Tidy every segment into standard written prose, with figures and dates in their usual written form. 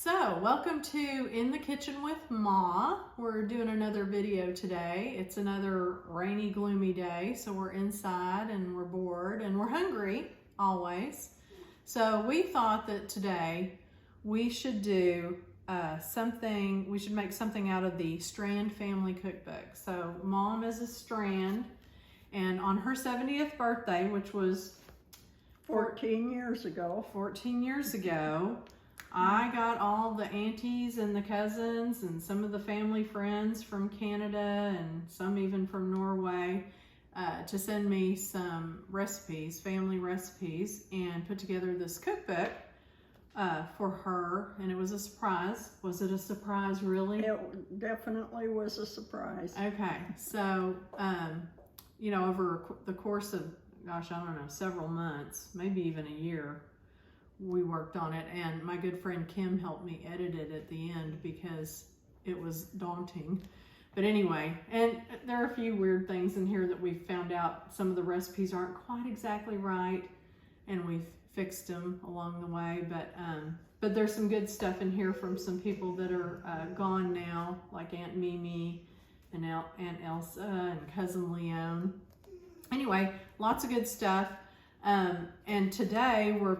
So welcome to In the Kitchen with Ma. We're doing another video today. It's another rainy, gloomy day, so we're inside and we're bored and we're hungry, always. So we thought that today we should do we should make something out of the Strand family cookbook. So Mom is a Strand, and on her 70th birthday, which was 14 years ago, I got all the aunties and the cousins and some of the family friends from Canada and some even from Norway to send me some recipes, family recipes, and put together this cookbook for her, and it was a surprise. Was it a surprise, really? It definitely was a surprise. Okay, so, you know, over the course of, gosh, I don't know, several months, maybe even a year, we worked on it, and my good friend Kim helped me edit it at the end because it was daunting. But anyway, and there are a few weird things in here that we've found out. Some of the recipes aren't quite exactly right, and we've fixed them along the way. But there's some good stuff in here from some people that are gone now, like Aunt Mimi and Aunt Elsa and Cousin Leon. Anyway, lots of good stuff. And today we're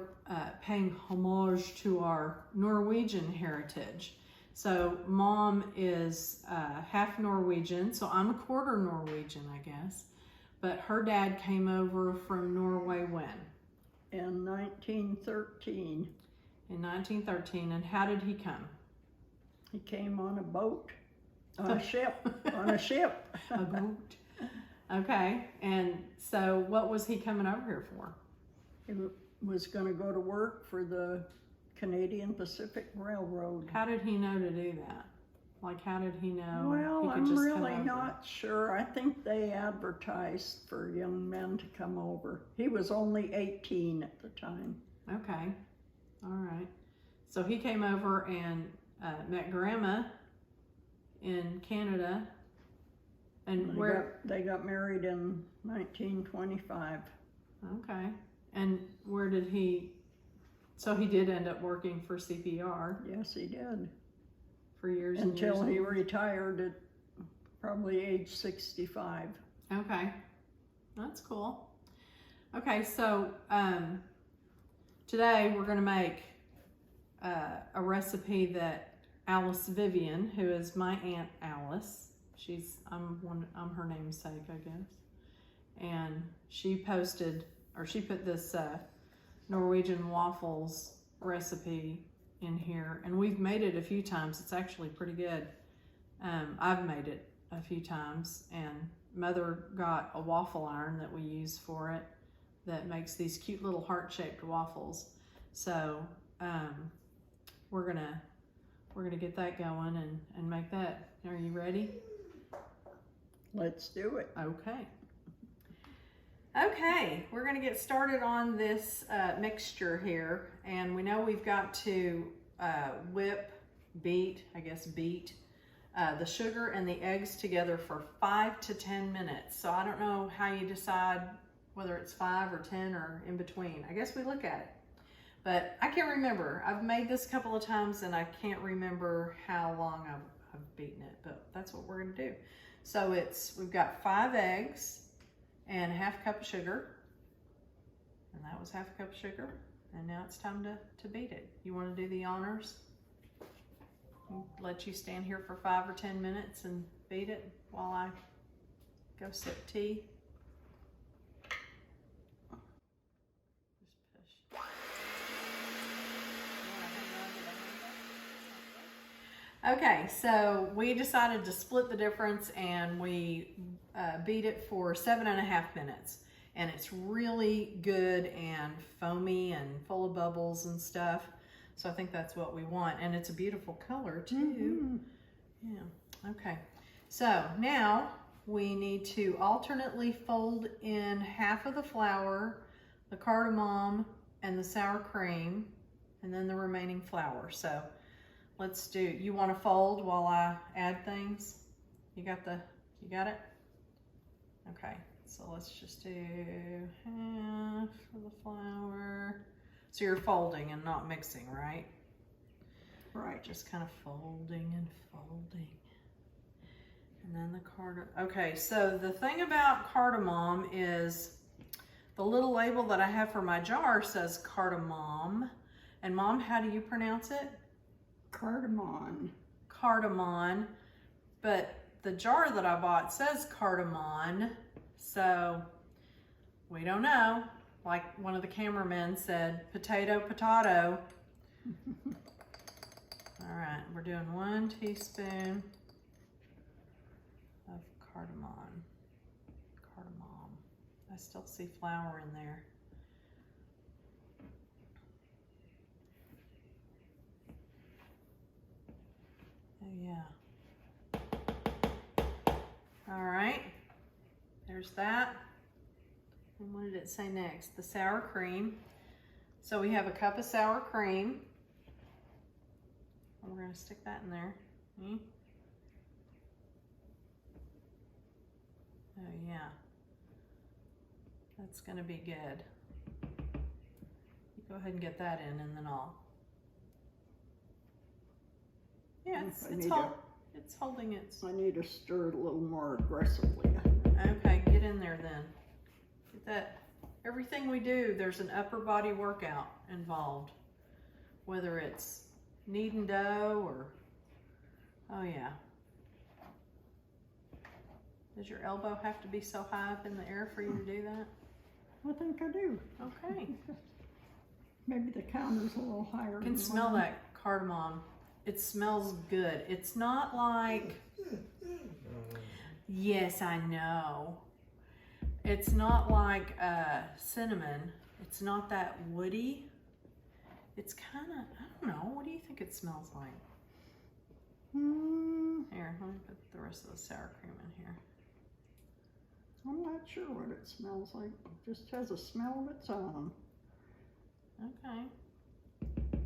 paying homage to our Norwegian heritage. So Mom is half Norwegian, so I'm a quarter Norwegian, I guess. But her dad came over from Norway when? In 1913. In 1913, and how did he come? He came on a boat, on a ship, on a ship. A boat. Okay, and so what was he coming over here for? He was going to go to work for the Canadian Pacific Railroad. How did he know to do that? Like, how did he know? Well, he could I'm just really come over? not sure. I think they advertised for young men to come over. He was only 18 at the time. Okay, all right. So he came over and met Grandma in Canada. And they got married in 1925. Okay. And where did so he did end up working for CPR. Yes, he did. For years Until and years. he retired at probably age 65. Okay, that's cool. Okay, so today we're gonna make a recipe that Alice Vivian, who is my Aunt Alice, I'm her namesake, I guess, and she put this Norwegian Waffles recipe in here, and we've made it a few times. It's actually pretty good. I've made it a few times, and Mother got a waffle iron that we use for it that makes these cute little heart-shaped waffles. So we're gonna get that going and make that. Are you ready? Let's do it. Okay, we're gonna get started on this mixture here, and we know we've got to beat the sugar and the eggs together for 5 to 10 minutes. So I don't know how you decide whether it's 5 or 10 or in between. I guess we look at it, but I can't remember. I've made this a couple of times and I can't remember how long I've beaten it, but that's what we're gonna do. So we've got 5 eggs and ½ cup of sugar, and that was ½ cup of sugar, and now it's time to beat it. You want to do the honors? I'll let you stand here for 5 or 10 minutes and beat it while I go sip tea. Just push. Okay, so we decided to split the difference, and we beat it for 7.5 minutes. And it's really good and foamy and full of bubbles and stuff. So I think that's what we want. And it's a beautiful color too. Yeah, okay. So now we need to alternately fold in half of the flour, the cardamom, and the sour cream, and then the remaining flour. So let's do, you want to fold while I add things? You got it? Okay, so let's just do half of the flour. So you're folding and not mixing, right? Right. Just kind of folding and folding. And then the cardamom. Okay, so the thing about cardamom is the little label that I have for my jar says cardamom. And Mom, how do you pronounce it? Cardamon. Cardamon. But the jar that I bought says cardamon. So we don't know. Like one of the cameramen said, potato, potato. All right, we're doing 1 teaspoon of cardamom. I still see flour in there. Oh yeah. All right, there's that. And what did it say next? The sour cream. So we have a cup of sour cream. We're gonna stick that in there. Oh yeah. That's gonna be good. You go ahead and get that in and then I'll. Yeah, it's holding it. I need to stir it a little more aggressively. Okay, get in there then. Get that. Everything we do, there's an upper body workout involved. Whether it's kneading dough or, oh yeah. Does your elbow have to be so high up in the air for you to do that? I think I do. Okay. Maybe the counter's a little higher. You can smell that cardamom. It smells good. It's not like, yes, I know. It's not like cinnamon. It's not that woody. It's kind of, I don't know. What do you think it smells like? Here, let me put the rest of the sour cream in here. I'm not sure what it smells like. It just has a smell of its own. Okay.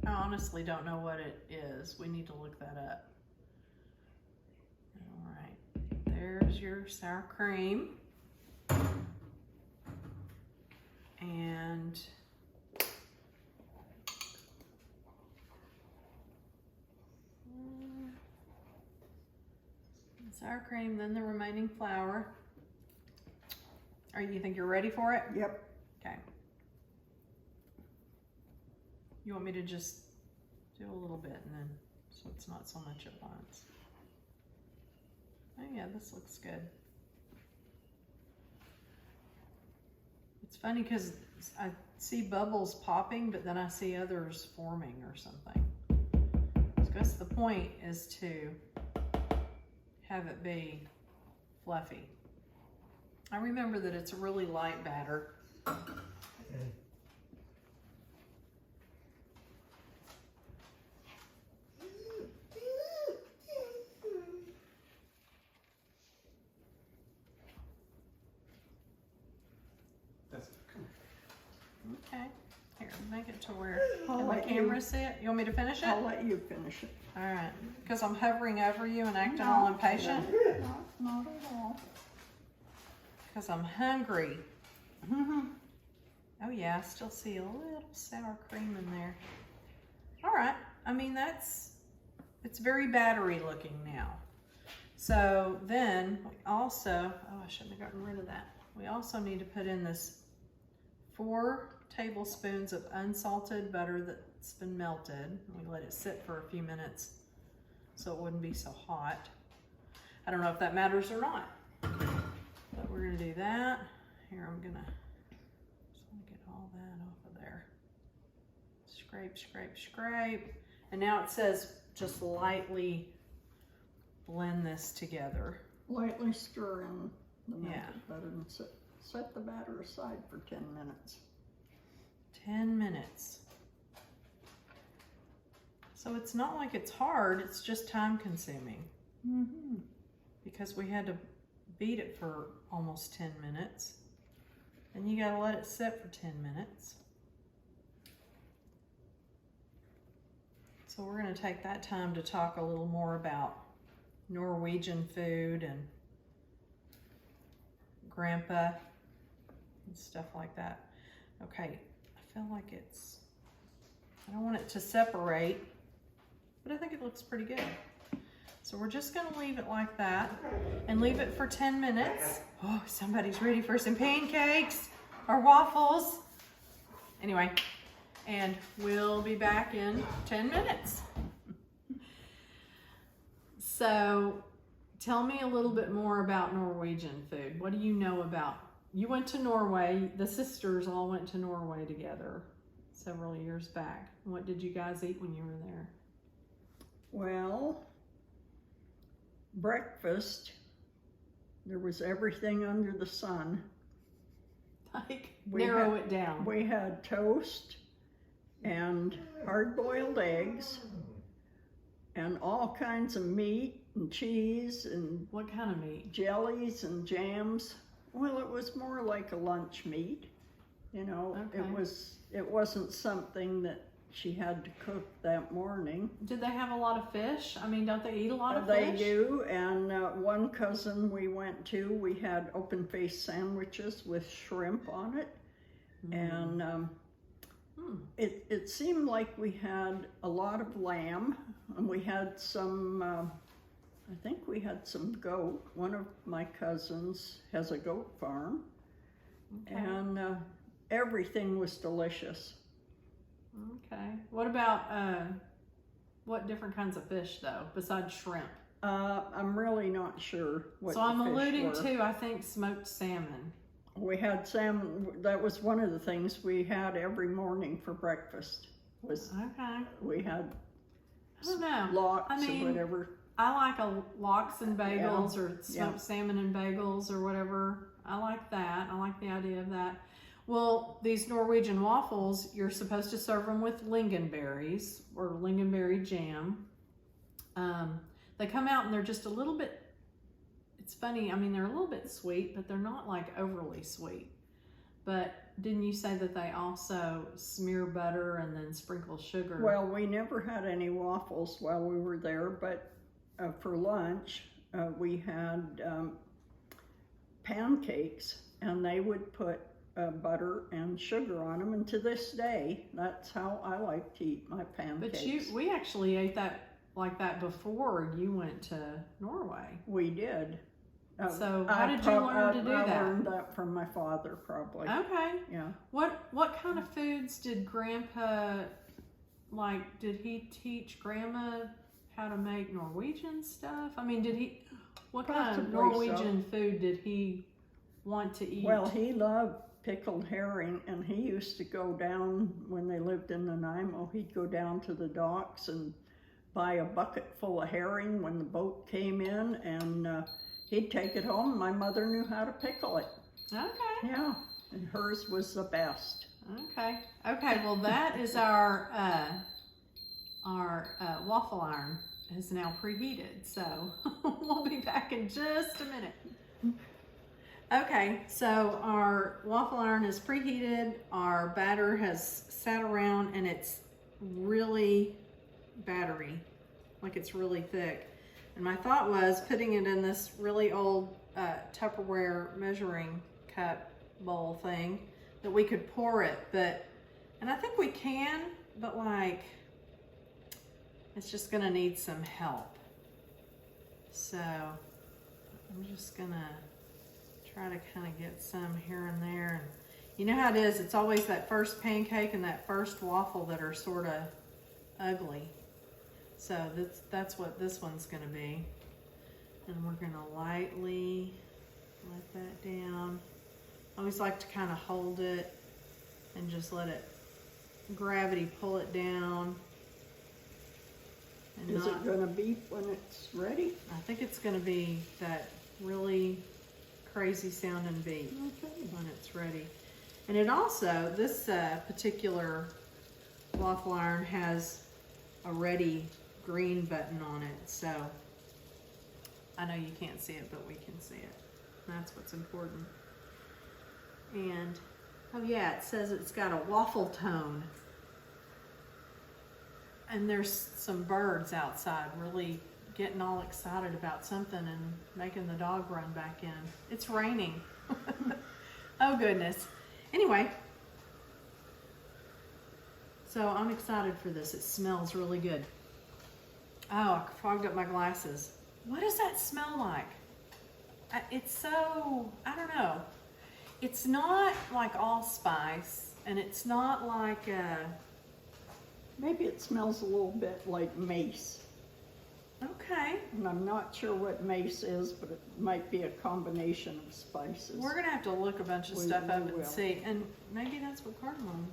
I honestly don't know what it is. We need to look that up. All right. There's your sour cream. And sour cream, then the remaining flour. You think you're ready for it? Yep. Okay. You want me to just do a little bit and then, so it's not so much at once. Oh yeah, this looks good. It's funny because I see bubbles popping, but then I see others forming or something. So I guess the point is to have it be fluffy. I remember that it's a really light batter. Okay, here, make it to where, can the camera see it? You want me to finish it? I'll let you finish it. All right, because I'm hovering over you and acting all impatient? Not at all. Because I'm hungry. Oh yeah, I still see a little sour cream in there. All right, I mean it's very battery looking now. So then we also, oh I shouldn't have gotten rid of that. We also need to put in this 4 tablespoons of unsalted butter that's been melted. We let it sit for a few minutes so it wouldn't be so hot. I don't know if that matters or not. But we're gonna do that. Here, I'm gonna get all that off of there. Scrape, scrape, scrape. And now it says just lightly blend this together. Lightly stir in the melted butter and set the batter aside for 10 minutes. 10 minutes. So it's not like it's hard, it's just time consuming. Because we had to beat it for almost 10 minutes. Then you gotta let it sit for 10 minutes. So we're gonna take that time to talk a little more about Norwegian food and grandpa and stuff like that. Okay, I feel like I don't want it to separate. but I think it looks pretty good. So we're just gonna leave it like that and leave it for 10 minutes. Oh, somebody's ready for some pancakes or waffles. Anyway, and we'll be back in 10 minutes. So tell me a little bit more about Norwegian food. What do you know about? You went to Norway, the sisters all went to Norway together several years back. What did you guys eat when you were there? Well, breakfast, there was everything under the sun. Like, narrow it down. We had toast and hard-boiled eggs and all kinds of meat and cheese and What kind of meat? jellies and jams. Well, it was more like a lunch meat, you know. Okay. It wasn't something that she had to cook that morning. Did they have a lot of fish? I mean, don't they eat a lot of They fish? do, and one cousin we went to, we had open-faced sandwiches with shrimp on it, and it seemed like we had a lot of lamb, and we had some, I think we had some goat. One of my cousins has a goat farm, Okay. and everything was delicious. Okay. What about, what different kinds of fish though, besides shrimp? I'm really not sure what So I'm the fish alluding were. to, I think, smoked salmon. We had salmon. That was one of the things we had every morning for breakfast. Was Okay. we had I don't know. lox I mean, or whatever. I like a lox and bagels or smoked Yeah. salmon and bagels or whatever. I like that. I like the idea of that. Well, these Norwegian waffles, you're supposed to serve them with lingonberries or lingonberry jam. They come out and they're just a little bit, it's funny, I mean, they're a little bit sweet, but they're not like overly sweet. But didn't you say that they also smear butter and then sprinkle sugar? Well, we never had any waffles while we were there, but for lunch we had pancakes, and they would put butter and sugar on them, and to this day, that's how I like to eat my pancakes. But we actually ate that like that before you went to Norway. We did. So how did you learn to do I that? learned that from my father, probably. Okay. Yeah. What kind of foods did Grandpa like? Did he teach Grandma how to make Norwegian stuff? I mean, what kind of Possibly Norwegian food did he want to eat? Well, he loved pickled herring, and he used to go down, when they lived in Nanaimo, he'd go down to the docks and buy a bucket full of herring when the boat came in, and he'd take it home. My mother knew how to pickle it. Okay. Yeah, and hers was the best. Okay. Okay. Well, that is our waffle iron is now preheated, so we'll be back in just a minute. Okay, so our waffle iron is preheated. Our batter has sat around, and it's really battery, like it's really thick. And my thought was putting it in this really old Tupperware measuring cup bowl thing that we could pour it, and I think we can, but like it's just gonna need some help. So I'm just gonna try to kind of get some here and there. And you know how it is, it's always that first pancake and that first waffle that are sort of ugly. So that's what this one's gonna be. And we're gonna lightly let that down. I always like to kind of hold it and just let it, gravity pull it down. And Is it going to beep when it's ready? I think it's gonna be that really crazy sounding beep when it's ready. And it also, this particular waffle iron has a ready green button on it, so I know you can't see it, but we can see it. That's what's important. And oh yeah, it says it's got a waffle tone. And there's some birds outside really getting all excited about something and making the dog run back in. It's raining. Oh goodness. Anyway, so I'm excited for this. It smells really good. Oh, I fogged up my glasses. What does that smell like? It's so, I don't know. It's not like allspice, and it's not like Maybe it smells a little bit like mace. okay. And I'm not sure what mace is, but it might be a combination of spices. We're gonna have to look a bunch of We stuff up and will. see, and maybe that's what cardamom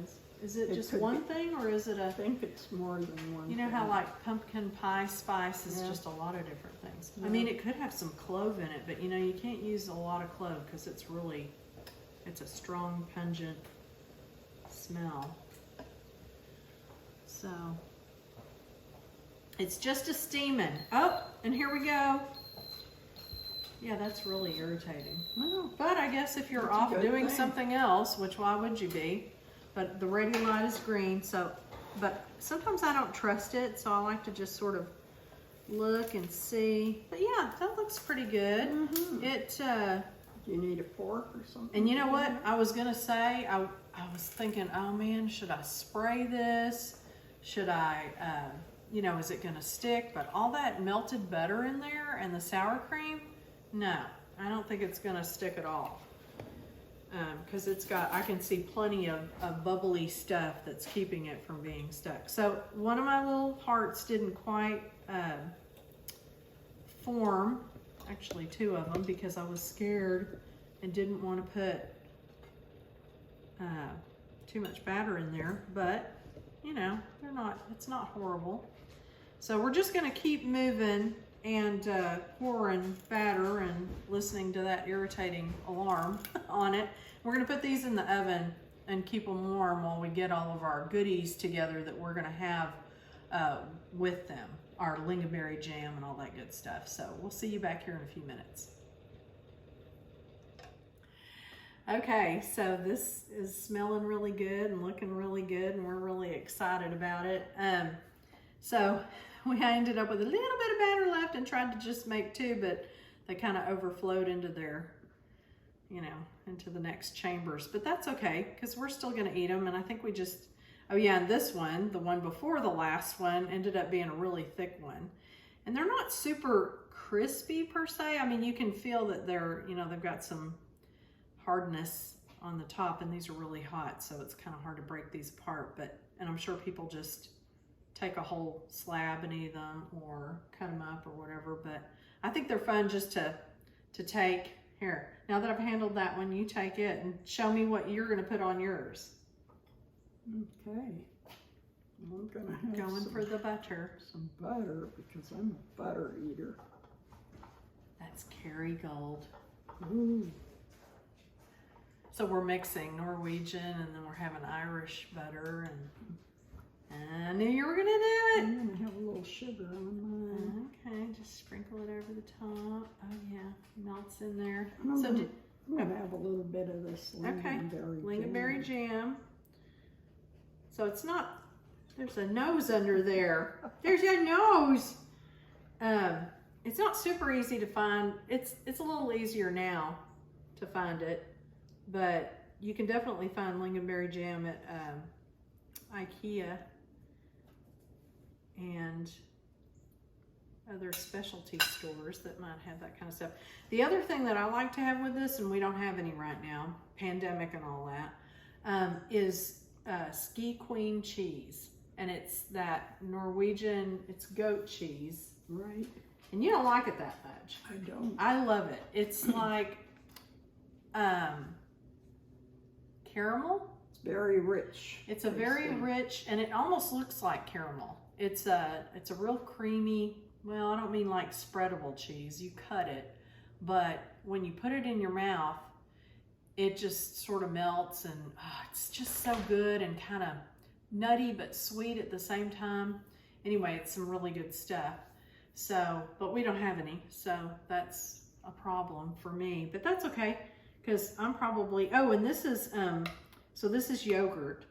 is. Is it just could one be. thing, or is it I a? think it's more than one. You know how thing. like pumpkin pie spice is Yeah. just a lot of different things. I Yeah. mean, it could have some clove in it, but you know, you can't use a lot of clove because it's a strong, pungent smell. So, it's just a steaming. Oh, and here we go. Yeah, that's really irritating. Well, But I guess if you're That's a off good doing thing. something else, which why would you be? But the ready light is green, so, but sometimes I don't trust it, so I like to just sort of look and see. But yeah, that looks pretty good. do you need a fork or something? And you know what? I was gonna say, I was thinking, oh man, should I spray this? Should I, you know, is it gonna stick? But all that melted butter in there and the sour cream, no, I don't think it's gonna stick at all. Because it's got, I can see plenty of bubbly stuff that's keeping it from being stuck. So one of my little hearts didn't quite form, actually two of them, because I was scared and didn't want to put too much batter in there, but you know, it's not horrible. So we're just gonna keep moving and pouring batter and listening to that irritating alarm on it. We're gonna put these in the oven and keep them warm while we get all of our goodies together that we're gonna have with them, our lingonberry jam and all that good stuff. So we'll see you back here in a few minutes. Okay, so this is smelling really good and looking really good, and we're really excited about it. So we ended up with a little bit of batter left and tried to just make two, but they kind of overflowed into their, you know, into the next chambers. But that's okay, because we're still going to eat them. And I think we just, oh yeah, and this one, the one before the last one, ended up being a really thick one. And they're not super crispy per se. I mean, you can feel that they're, you know, they've got some hardness on the top, and these are really hot, so it's kind of hard to break these apart. But, and I'm sure people just take a whole slab and eat them or cut them up or whatever, but I think they're fun just to take. Here, now that I've handled that one, you take it and show me what you're going to put on yours. Okay. I'm gonna have Going for the butter. some butter because I'm a butter eater. That's Kerrygold. Ooh. So we're mixing Norwegian, and then we're having Irish butter, and I knew you were gonna do it. I'm gonna have a little sugar on mine. Okay, just sprinkle it over the top. Oh yeah, melts in there. I'm So gonna, I'm gonna have a little bit of this lingonberry jam. So it's not, there's a nose under there. There's a nose. It's not super easy to find. It's a little easier now to find it, but you can definitely find lingonberry jam at IKEA and other specialty stores that might have that kind of stuff. The other thing that I like to have with this, and we don't have any right now, pandemic and all that, is ski queen cheese. And it's that Norwegian, it's goat cheese. Right. And you don't like it that much. I don't. I love it. It's like caramel. It's very rich. It's a very rich, and it almost looks like caramel. It's a real creamy, well, I don't mean like spreadable cheese. You cut it, but when you put it in your mouth, it just sort of melts, and it's just so good and kind of nutty but sweet at the same time. Anyway, it's some really good stuff. So, but we don't have any, so that's a problem for me. But that's okay, because I'm probably, oh, and this is, so this is yogurt.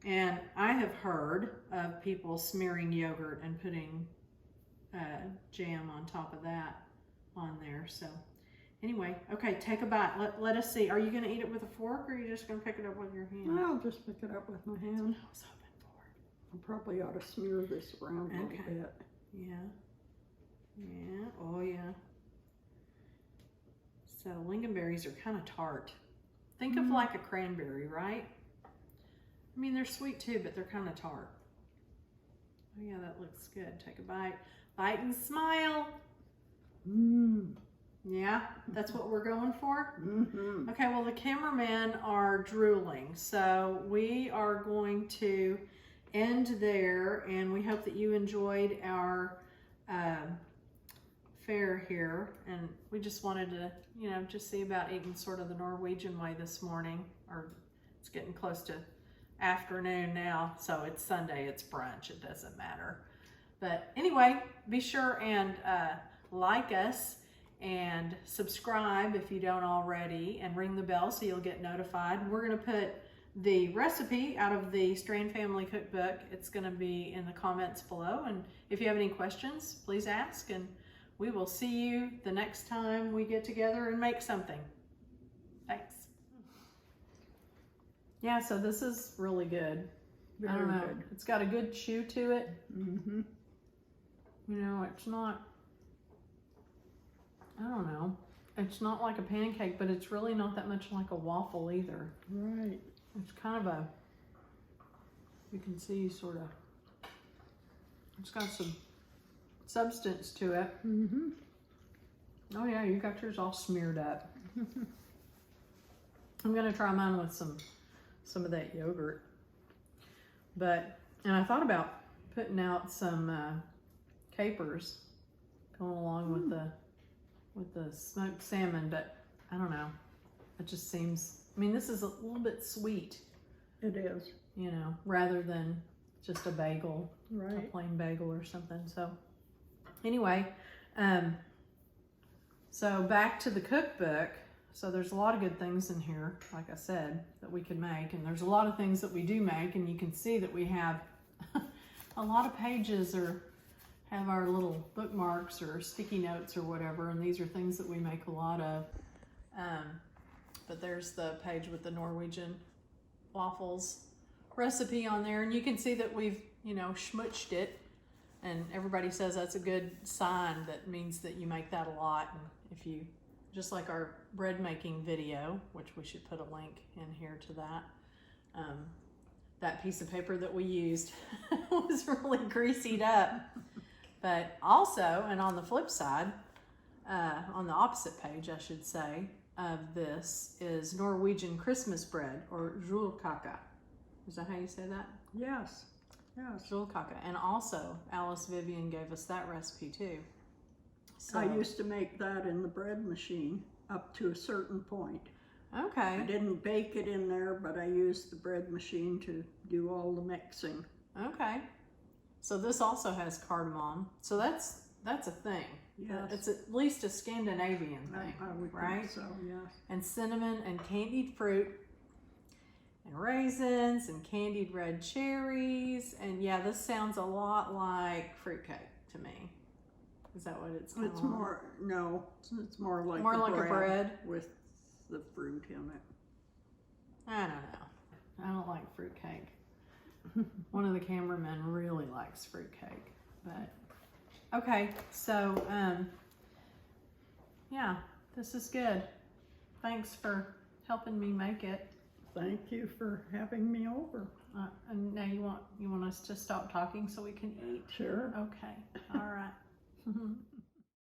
And I have heard of people smearing yogurt and putting jam on top of that on there. So anyway, okay, take a bite. Let us see. Are you going to eat it with a fork, or are you just going to pick it up with your hand? I'll just pick it up with my hand. I was hoping for. I probably ought to smear this around a little bit. Yeah. Yeah. Oh, yeah. So lingonberries are kind of tart. Think of like a cranberry, right? I mean, they're sweet too, but they're kind of tart. Oh yeah, that looks good. Take a bite. Bite and smile. Yeah, that's what we're going for? Okay, well the cameramen are drooling, so we are going to end there, and we hope that you enjoyed our fare here, and we just wanted to, you know, just see about eating sort of the Norwegian way this morning, or it's getting close to afternoon now, so it's Sunday, it's brunch, it doesn't matter. But anyway, be sure and like us and subscribe if you don't already, and ring the bell so you'll get notified. We're going to put the recipe out of the Strand Family Cookbook. It's going to be in the comments below, and if you have any questions, please ask, and we will see you the next time we get together and make something. Thanks. Yeah, so this is really good. I don't know. Good. It's got a good chew to it. You know, it's not, I don't know. It's not like a pancake, but it's really not that much like a waffle either. Right. It's kind of a, you can see sort of, it's got some substance to it. Oh yeah, you got yours all smeared up. I'm gonna try mine with some of that yogurt. But, and I thought about putting out some capers going along with the smoked salmon, but I don't know. It just seems, I mean, this is a little bit sweet. It is. You know, rather than just a bagel, right. A plain bagel or something. So anyway, so back to the cookbook. So there's a lot of good things in here, like I said, that we can make. And there's a lot of things that we do make, and you can see that we have a lot of pages or have our little bookmarks or sticky notes or whatever. And these are things that we make a lot of. But there's the page with the Norwegian waffles recipe on there. And you can see that we've, you know, schmooched it. And everybody says that's a good sign. That means that you make that a lot. And if you, just like our bread making video, which we should put a link in here to that. That piece of paper that we used was really greased up. But also, and on the flip side, on the opposite page, I should say, of this is Norwegian Christmas bread, or julekake. Is that how you say that? Yes. Yes. Julekake. And also, Alice Vivian gave us that recipe too. So, I used to make that in the bread machine up to a certain point. Okay. I didn't bake it in there, but I used the bread machine to do all the mixing. Okay. So this also has cardamom. So that's a thing. Yes. It's at least a Scandinavian thing, I would right? think so, yes. And cinnamon and candied fruit and raisins and candied red cherries. And yeah, this sounds a lot like fruitcake to me. Is that what it's kind It's of more, no, it's more like a bread with the fruit in it. I don't know. I don't like fruitcake. One of the cameramen really likes fruitcake, but okay. So, yeah, this is good. Thanks for helping me make it. Thank you for having me over. And now you want us to stop talking so we can eat? Sure. Okay. All right.